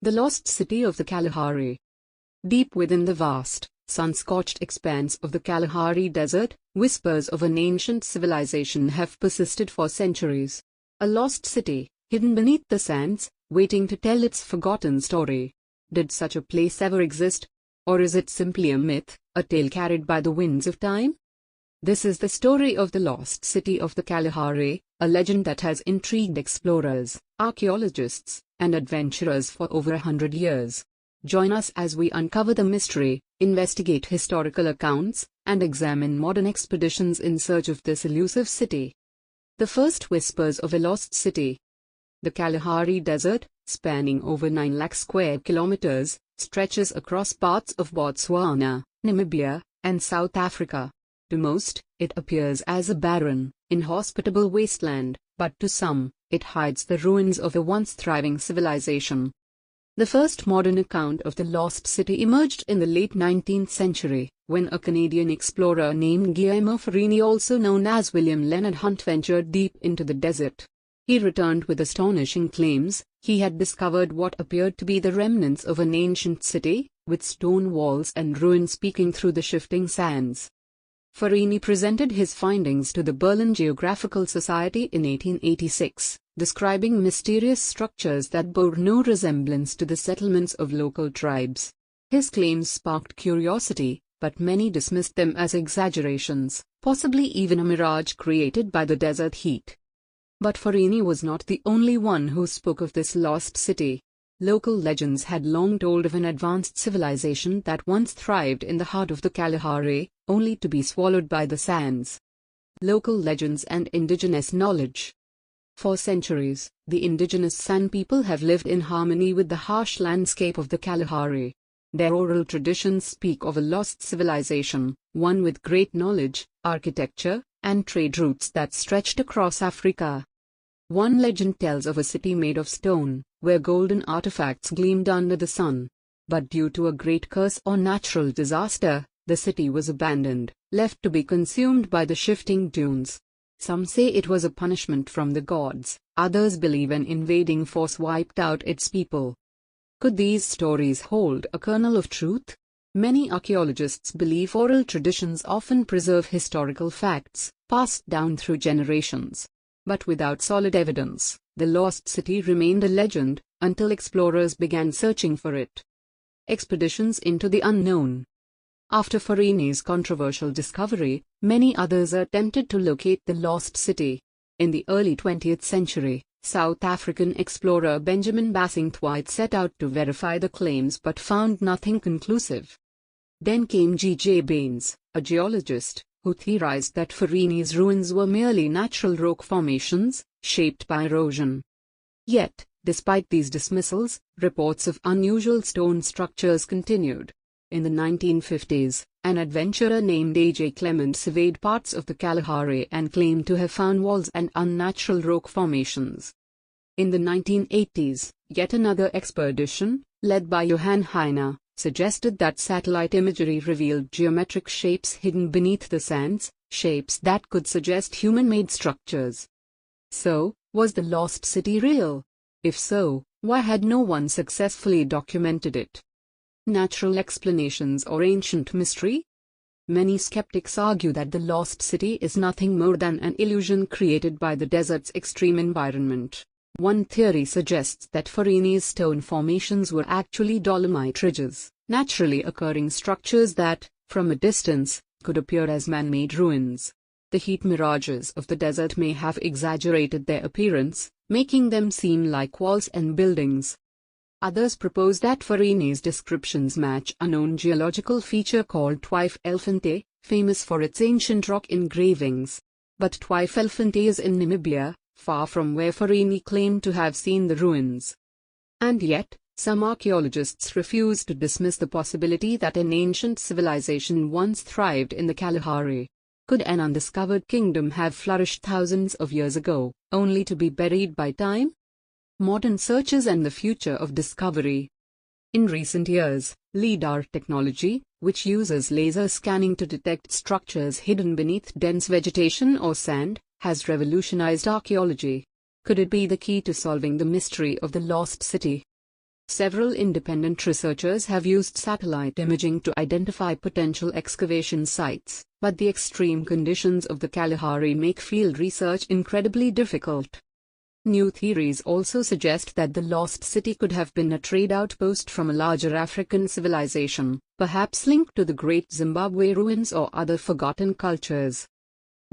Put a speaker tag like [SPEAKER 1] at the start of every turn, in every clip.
[SPEAKER 1] The lost city of the Kalahari. Deep within the vast, sun-scorched expanse of the Kalahari Desert, whispers of an ancient civilization have persisted for centuries. A lost city, hidden beneath the sands, waiting to tell its forgotten story. Did such a place ever exist? Or is it simply a myth, a tale carried by the winds of time? This is the story of the lost city of the Kalahari, a legend that has intrigued explorers, archaeologists, and adventurers for over 100 years. Join us as we uncover the mystery, investigate historical accounts, and examine modern expeditions in search of this elusive city. The first whispers of a lost city. The Kalahari Desert, spanning over 9 lakh square kilometers, stretches across parts of Botswana, Namibia, and South Africa. To most, it appears as a barren, inhospitable wasteland, but to some, it hides the ruins of a once thriving civilization. The first modern account of the lost city emerged in the late 19th century, when a Canadian explorer named Guillermo Farini, also known as William Leonard Hunt, ventured deep into the desert. He returned with astonishing claims. He had discovered what appeared to be the remnants of an ancient city, with stone walls and ruins peeking through the shifting sands. Farini presented his findings to the Berlin Geographical Society in 1886, describing mysterious structures that bore no resemblance to the settlements of local tribes. His claims sparked curiosity, but many dismissed them as exaggerations, possibly even a mirage created by the desert heat. But Farini was not the only one who spoke of this lost city. Local legends had long told of an advanced civilization that once thrived in the heart of the Kalahari, only to be swallowed by the sands. Local legends and indigenous knowledge. For centuries, the indigenous San people have lived in harmony with the harsh landscape of the Kalahari. Their oral traditions speak of a lost civilization, one with great knowledge, architecture, and trade routes that stretched across Africa. One legend tells of a city made of stone, where golden artifacts gleamed under the sun. But due to a great curse or natural disaster, the city was abandoned, left to be consumed by the shifting dunes. Some say it was a punishment from the gods, others believe an invading force wiped out its people. Could these stories hold a kernel of truth? Many archaeologists believe oral traditions often preserve historical facts, passed down through generations. But without solid evidence, the lost city remained a legend, until explorers began searching for it. Expeditions into the unknown. After Farini's controversial discovery, many others attempted to locate the lost city. In the early 20th century, South African explorer Benjamin Bassingthwaighte set out to verify the claims but found nothing conclusive. Then came G.J. Baines, a geologist, who theorized that Farini's ruins were merely natural rock formations, shaped by erosion. Yet, despite these dismissals, reports of unusual stone structures continued. In the 1950s, an adventurer named A.J. Clement surveyed parts of the Kalahari and claimed to have found walls and unnatural rock formations. In the 1980s, yet another expedition, led by Johann Heine, suggested that satellite imagery revealed geometric shapes hidden beneath the sands, shapes that could suggest human-made structures. So, was the lost city real? If so, why had no one successfully documented it? Natural explanations or ancient mystery? Many skeptics argue that the lost city is nothing more than an illusion created by the desert's extreme environment. One theory suggests that Farini's stone formations were actually dolomite ridges, naturally occurring structures that, from a distance, could appear as man-made ruins. The heat mirages of the desert may have exaggerated their appearance, making them seem like walls and buildings. Others propose that Farini's descriptions match a known geological feature called Twyfelfontein, famous for its ancient rock engravings. But Twyfelfontein is in Namibia, far from where Farini claimed to have seen the ruins. And yet, some archaeologists refuse to dismiss the possibility that an ancient civilization once thrived in the Kalahari. Could an undiscovered kingdom have flourished thousands of years ago, only to be buried by time? Modern searches and the future of discovery. In recent years, LIDAR technology, which uses laser scanning to detect structures hidden beneath dense vegetation or sand, has revolutionized archaeology. Could it be the key to solving the mystery of the lost city? Several independent researchers have used satellite imaging to identify potential excavation sites, but the extreme conditions of the Kalahari make field research incredibly difficult. New theories also suggest that the lost city could have been a trade outpost from a larger African civilization, perhaps linked to the Great Zimbabwe ruins or other forgotten cultures.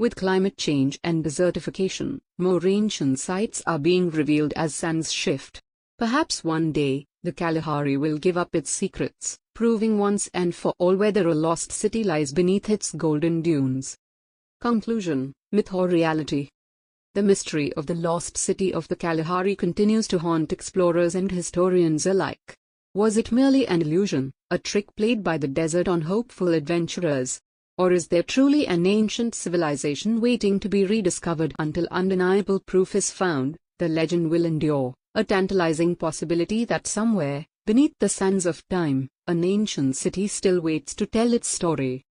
[SPEAKER 1] With climate change and desertification, more ancient sites are being revealed as sands shift. Perhaps one day, the Kalahari will give up its secrets, proving once and for all whether a lost city lies beneath its golden dunes. Conclusion: myth or reality? The mystery of the lost city of the Kalahari continues to haunt explorers and historians alike. Was it merely an illusion, a trick played by the desert on hopeful adventurers? Or is there truly an ancient civilization waiting to be rediscovered? Until undeniable proof is found, the legend will endure, a tantalizing possibility that somewhere, beneath the sands of time, an ancient city still waits to tell its story.